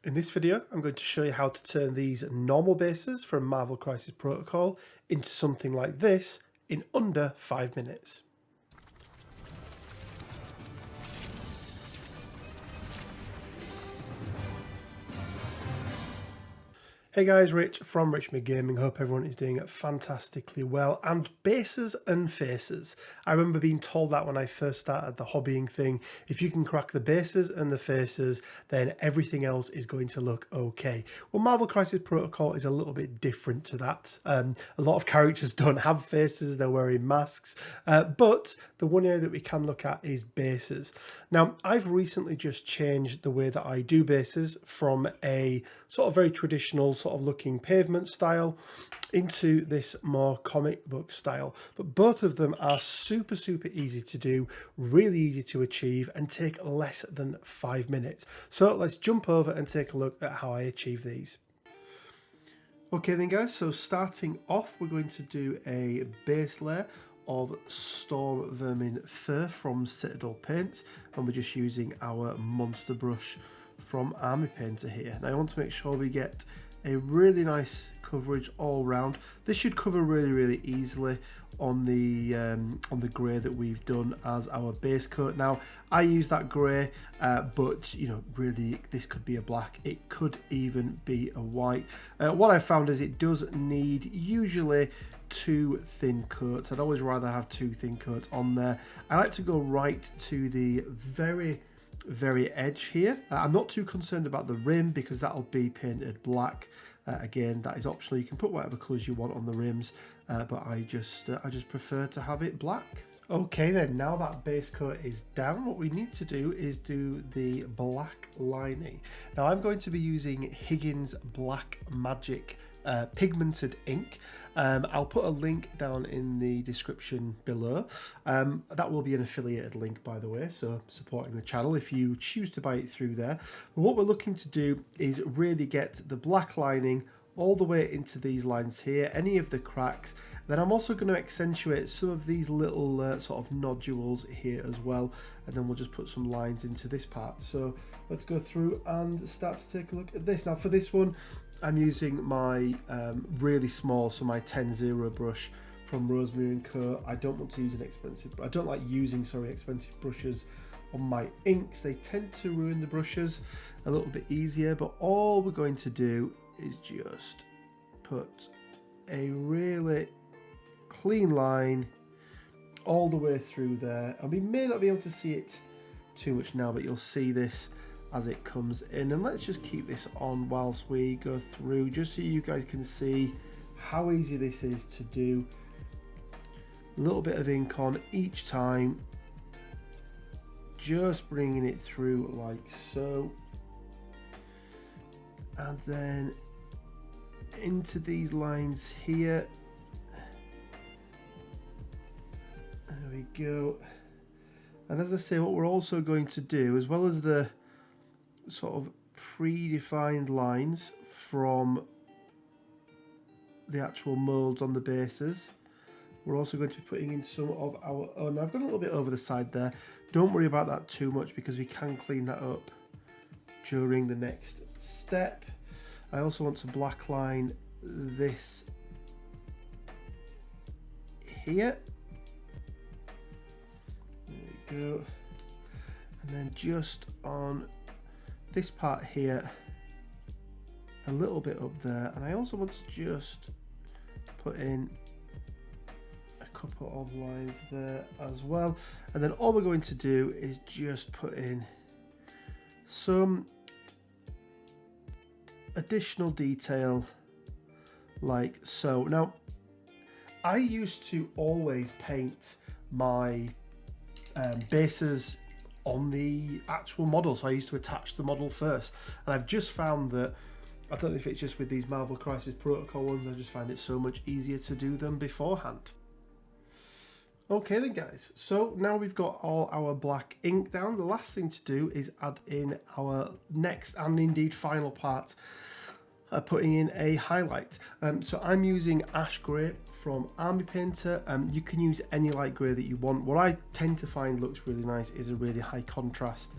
In this video, I'm going to show you how to turn these normal bases from Marvel Crisis Protocol into something like this in under 5 minutes. Hey guys, Rich from Richmond Gaming. Hope everyone is doing fantastically well. And bases and faces. I remember being told that when I first started the hobbying thing. If you can crack the bases and the faces, then everything else is going to look okay. Well, Marvel Crisis Protocol is a little bit different to that. A lot of characters don't have faces, they're wearing masks. But the one area that we can look at is bases. Now, I've recently just changed the way that I do bases from a sort of very traditional sort of looking pavement style into this more comic book style. But both of them are super easy to do, really easy to achieve, and take less than 5 minutes. So let's jump over and take a look at how I achieve these. Okay then guys, so starting off, we're going to do a base layer of Storm Vermin Fur from Citadel Paints, and we're just using our monster brush from Army Painter here. Now I want to make sure we get a really nice coverage all round. This should cover really easily on the grey that we've done as our base coat. Now I use that grey, but you know, really this could be a black, it could even be a white. What I found is it does need usually 2 thin coats. I'd always rather have 2 thin coats on there. I like to go right to the very edge here. I'm not too concerned about the rim because that'll be painted black. Again, that is optional. You can put whatever colours you want on the rims, but I just prefer to have it black. Okay then, now that base coat is down, what we need to do is do the black lining. Now I'm going to be using Higgins Black Magic pigmented ink. I'll put a link down in the description below. That will be an affiliated link, by the way, so supporting the channel if you choose to buy it through there. But what we're looking to do is really get the black lining all the way into these lines here, any of the cracks. Then I'm also going to accentuate some of these little sort of nodules here as well, and then we'll just put some lines into this part. So let's go through and start to take a look at this. Now for this one, I'm using my really small, so my 10-0 brush from Rosemary & Co. I don't want to use an expensive, I don't like using, expensive brushes on my inks. They tend to ruin the brushes a little bit easier, but all we're going to do is just put a really clean line all the way through there. And we may not be able to see it too much now, but you'll see this as it comes in. And let's just keep this on whilst we go through, just so you guys can see how easy this is to do. A little bit of ink on each time, just bringing it through like so, and then into these lines here. There we go. And as I say, what we're also going to do, as well as the sort of predefined lines from the actual molds on the bases, we're also going to be putting in some of our own. I've got a little bit over the side there. Don't worry about that too much because we can clean that up during the next step. I also want to black line this here. There we go. And then just on this part here, a little bit up there. And I also want to just put in a couple of lines there as well. And then all we're going to do is just put in some additional detail like so. Now I used to always paint my bases on the actual model, so I used to attach the model first, and I've just found that, I don't know if it's just with these Marvel Crisis Protocol ones, I just find it so much easier to do them beforehand. Okay then guys, so now we've got all our black ink down, the last thing to do is add in our next and indeed final part, putting in a highlight. So I'm using ash grey from Army Painter. You can use any light grey that you want. What I tend to find looks really nice is a really high contrast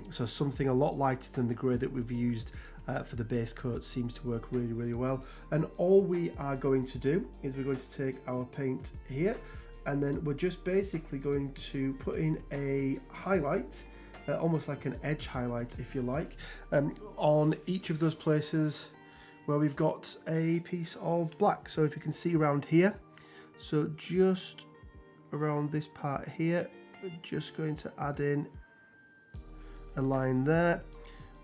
So something a lot lighter than the grey that we've used for the base coat seems to work really, really well. And all we are going to do is we're going to take our paint here, and then we're just basically going to put in a highlight, almost like an edge highlight if you like, on each of those places where we've got a piece of black. So if you can see around here, so just around this part here, we're just going to add in a line there.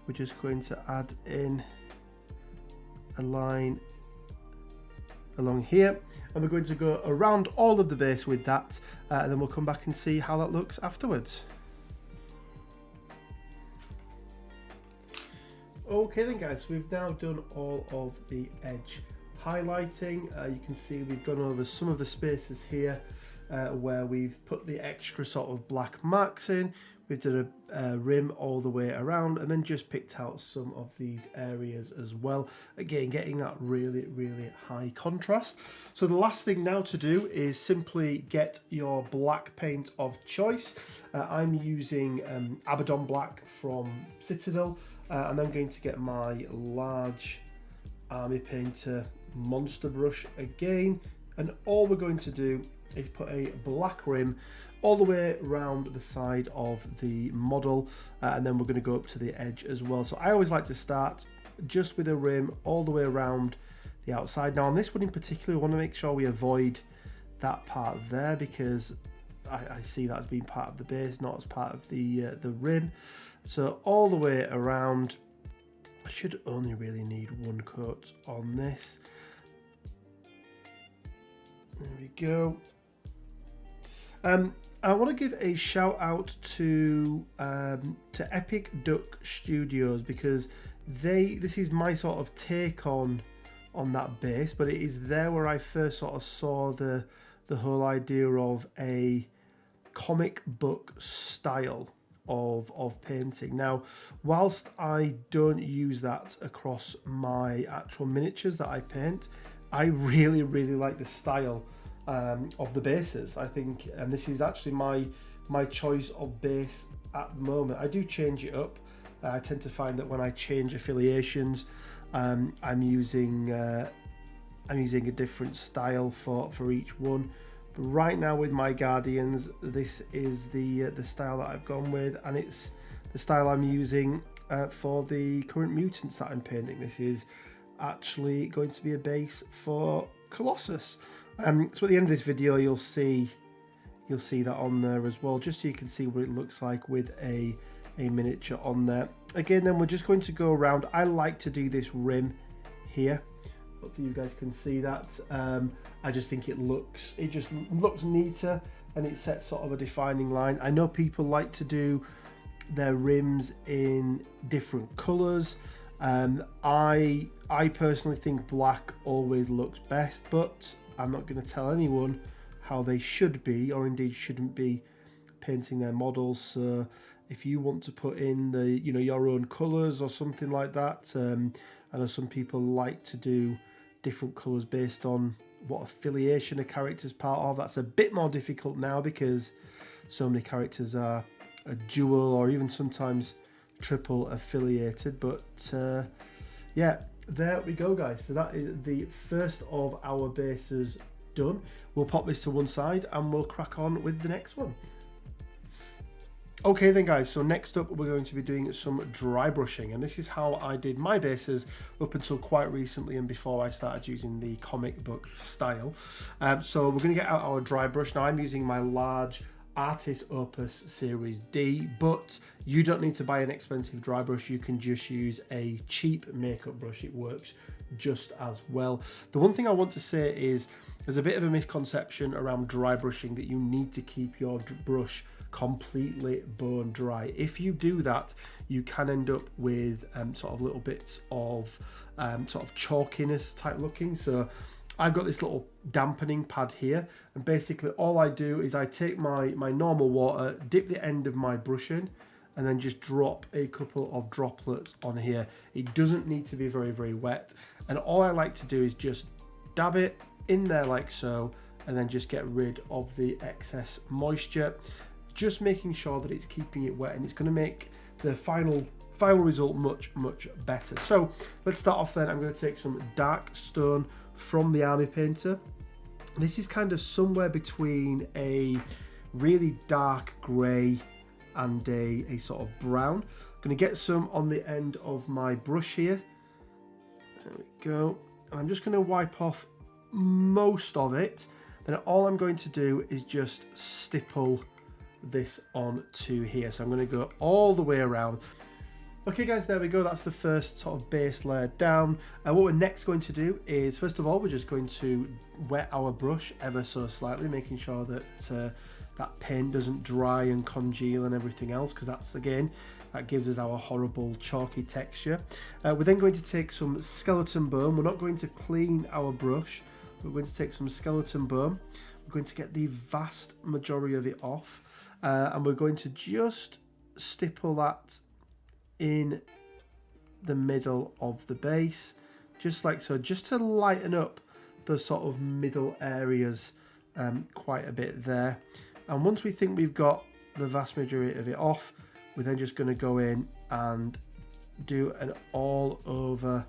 We're just going to add in a line along here, and we're going to go around all of the base with that, and then we'll come back and see how that looks afterwards. Okay then guys, we've now done all of the edge highlighting. You can see we've gone over some of the spaces here where we've put the extra sort of black marks in. We've done a rim all the way around, and then just picked out some of these areas as well. Again, getting that really, really high contrast. So the last thing now to do is simply get your black paint of choice. I'm using Abaddon Black from Citadel, and I'm going to get my large Army Painter monster brush again. And all we're going to do is put a black rim all the way around the side of the model, and then we're going to go up to the edge as well. So I always like to start just with a rim all the way around the outside. Now on this one in particular, we want to make sure we avoid that part there, because I see that as being part of the base, not as part of the rim. So all the way around. I should only really need one coat on this. There we go. I want to give a shout out to Epic Duck Studios, because this is my sort of take on that base, but it is there where I first sort of saw the whole idea of a comic book style of painting. Now, whilst I don't use that across my actual miniatures that I paint, I really, really like the style of the bases, I think, and this is actually my choice of base at the moment. I do change it up. I tend to find that when I change affiliations, I'm using a different style for each one. But right now with my Guardians, this is the style that I've gone with, and it's the style I'm using for the current mutants that I'm painting. This is actually going to be a base for Colossus. So at the end of this video, you'll see that on there as well, just so you can see what it looks like with a miniature on there. Again, then we're just going to go around. I like to do this rim here. Hopefully you guys can see that. I just think it just looks neater, and it sets sort of a defining line. I know people like to do their rims in different colours. I personally think black always looks best, but I'm not going to tell anyone how they should be, or indeed shouldn't be, painting their models. So if you want to put in your own colours or something like that, I know some people like to do different colours based on what affiliation a character's part of. That's a bit more difficult now, because so many characters are a dual or even sometimes triple affiliated. But yeah, there we go guys. So that is the first of our bases done. We'll pop this to one side and we'll crack on with the next one. Okay then guys, so next up we're going to be doing some dry brushing, and this is how I did my bases up until quite recently and before I started using the comic book style. So we're going to get out our dry brush. Now I'm using my large Artist Opus Series D, but you don't need to buy an expensive dry brush. You can just use a cheap makeup brush. It works just as well. The one thing I want to say is there's a bit of a misconception around dry brushing, that you need to keep your brush completely bone dry. If you do that, you can end up with sort of little bits of sort of chalkiness type looking. So I've got this little dampening pad here, and basically all I do is I take my normal water, dip the end of my brush in, and then just drop a couple of droplets on here. It doesn't need to be very, very wet, and all I like to do is just dab it in there like so, and then just get rid of the excess moisture, just making sure that it's keeping it wet. And it's going to make the final result much better. So let's start off then. I'm going to take some dark stone from the army painter. This is kind of somewhere between a really dark grey and a sort of brown. I'm going to get some on the end of my brush here. There we go. And I'm just going to wipe off most of it. Then all I'm going to do is just stipple this onto here. So I'm going to go all the way around. Okay guys, there we go. That's the first sort of base layer down. What we're next going to do is, first of all, we're just going to wet our brush ever so slightly, making sure that that paint doesn't dry and congeal and everything else, because that's, again, that gives us our horrible chalky texture. We're then going to take some skeleton bone. We're not going to clean our brush. We're going to take some skeleton bone. We're going to get the vast majority of it off, and we're going to just stipple that in the middle of the base, just like so, just to lighten up the sort of middle areas quite a bit there. And once we think we've got the vast majority of it off, we're then just going to go in and do an all over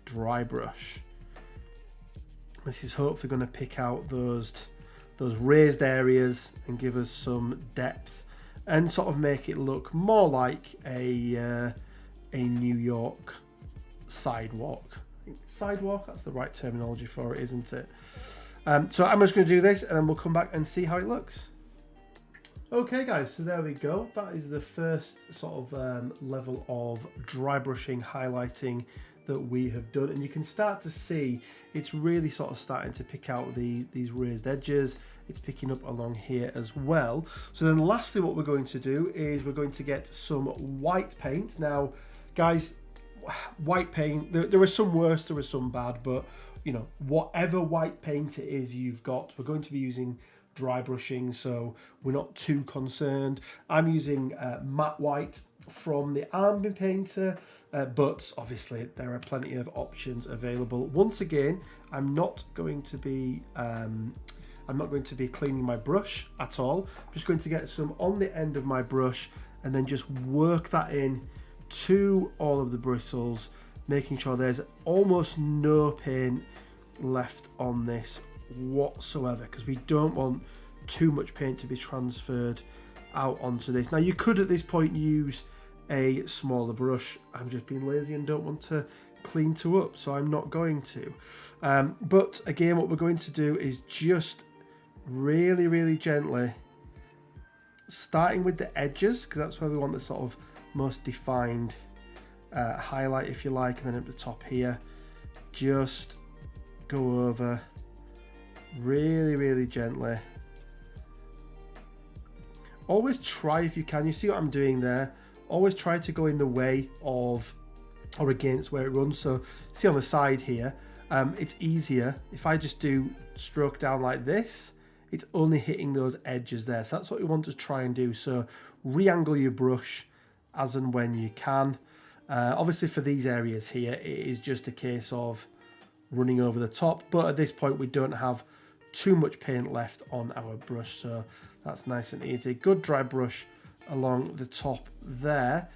dry brush. This is hopefully going to pick out those raised areas and give us some depth and sort of make it look more like a New York sidewalk. I think sidewalk, that's the right terminology for it, isn't it? So I'm just going to do this and then we'll come back and see how it looks. Okay guys, so there we go. That is the first sort of level of dry brushing, highlighting that we have done, and you can start to see it's really sort of starting to pick out these raised edges. It's picking up along here as well. So then lastly, what we're going to do is we're going to get some white paint. Now guys, white paint, there are some worse, there are some bad, but you know, whatever white paint it is you've got, we're going to be using dry brushing, so we're not too concerned. I'm using matte white from the army painter, but obviously there are plenty of options available. Once again, I'm not going to be cleaning my brush at all. I'm just going to get some on the end of my brush and then just work that in to all of the bristles, making sure there's almost no paint left on this whatsoever, because we don't want too much paint to be transferred out onto this. Now you could at this point use a smaller brush. I'm just being lazy and don't want to clean two up, so I'm not going to. But again, what we're going to do is just really gently, starting with the edges, because that's where we want the sort of most defined highlight, if you like, and then at the top here, just go over really gently. Always try, if you can, you see what I'm doing there, always try to go in the way of or against where it runs. So see on the side here, it's easier if I just do stroke down like this, it's only hitting those edges there. So that's what we want to try and do. So re-angle your brush as and when you can. Obviously for these areas here, it is just a case of running over the top, but at this point we don't have too much paint left on our brush, so that's nice and easy. Good dry brush along the top there.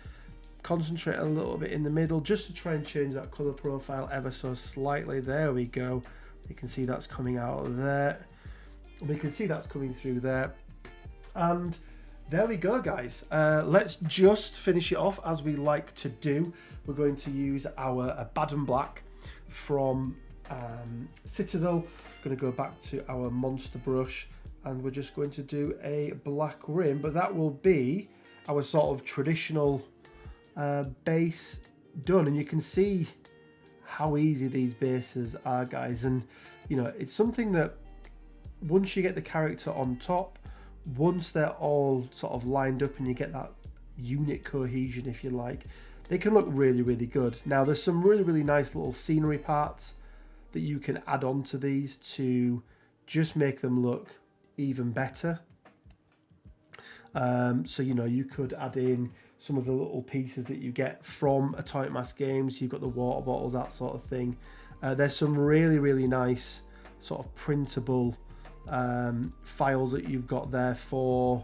Concentrate a little bit in the middle just to try and change that color profile ever so slightly. There we go. You can see that's coming out of there. We can see that's coming through there. And there we go, guys. Let's just finish it off as we like to do. We're going to use our Baden Black from Citadel. Going to go back to our monster brush and we're just going to do a black rim, but that will be our sort of traditional base done. And you can see how easy these bases are, guys, and you know, it's something that once you get the character on top, once they're all sort of lined up and you get that unit cohesion, if you like, they can look really good. Now there's some really nice little scenery parts that you can add on to these to just make them look even better. So you know, you could add in some of the little pieces that you get from Atomic Mass games. You've got the water bottles, that sort of thing. There's some really nice sort of printable files that you've got there for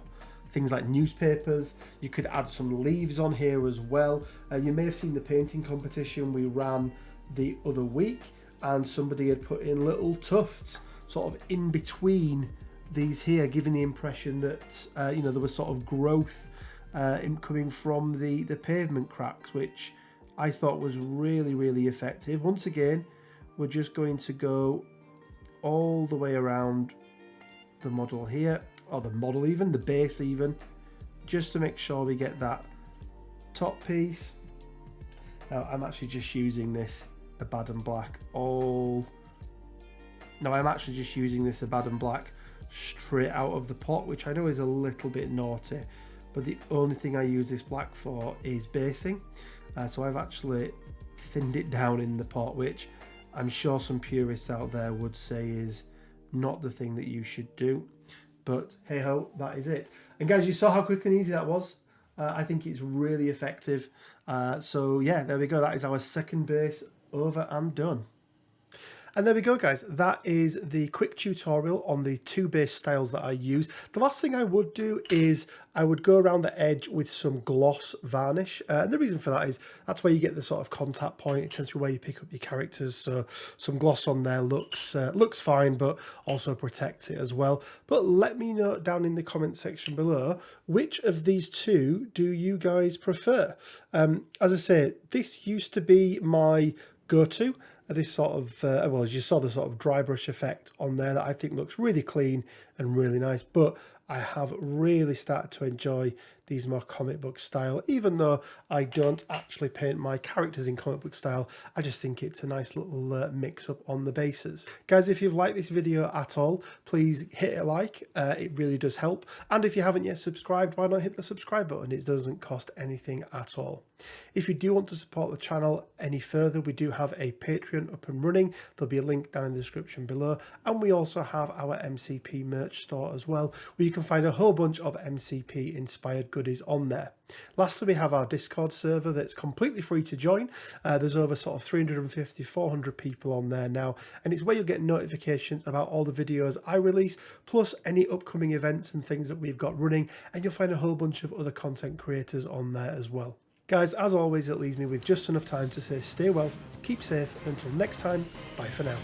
things like newspapers. You could add some leaves on here as well. You may have seen the painting competition we ran the other week, and somebody had put in little tufts sort of in between these here, giving the impression that you know, there was sort of growth coming from the pavement cracks, which I thought was really, really effective. Once again, we're just going to go all the way around the model here, or the model even, the base even, just to make sure we get that top piece. Now I'm actually just using this Abaddon Black Abaddon Black straight out of the pot, which I know is a little bit naughty, but the only thing I use this black for is basing. So I've actually thinned it down in the pot, which I'm sure some purists out there would say is not the thing that you should do, but hey ho, that is it. And guys, you saw how quick and easy that was. I think it's really effective. So yeah, there we go. That is our second base over and done. And there we go, guys. That is the quick tutorial on the 2 base styles that I use. The last thing I would do is I would go around the edge with some gloss varnish. And the reason for that is that's where you get the sort of contact point. It tends to be where you pick up your characters. So some gloss on there looks fine, but also protects it as well. But let me know down in the comment section below, which of these 2 do you guys prefer? As I say, this used to be my go-to. This sort of, well, as you saw, the sort of dry brush effect on there that I think looks really clean and really nice. But I have really started to enjoy these more comic book style, even though I don't actually paint my characters in comic book style. I just think it's a nice little mix up on the bases. Guys, if you've liked this video at all, please hit a like. It really does help. And if you haven't yet subscribed, why not hit the subscribe button? It doesn't cost anything at all. If you do want to support the channel any further, we do have a Patreon up and running. There'll be a link down in the description below. And we also have our MCP merch store as well, where you can find a whole bunch of MCP inspired goodies on there. Lastly, we have our Discord server that's completely free to join. There's over sort of 350, 400 people on there now, and it's where you'll get notifications about all the videos I release, plus any upcoming events and things that we've got running, and you'll find a whole bunch of other content creators on there as well. Guys, as always, it leaves me with just enough time to say stay well, keep safe, and until next time, bye for now.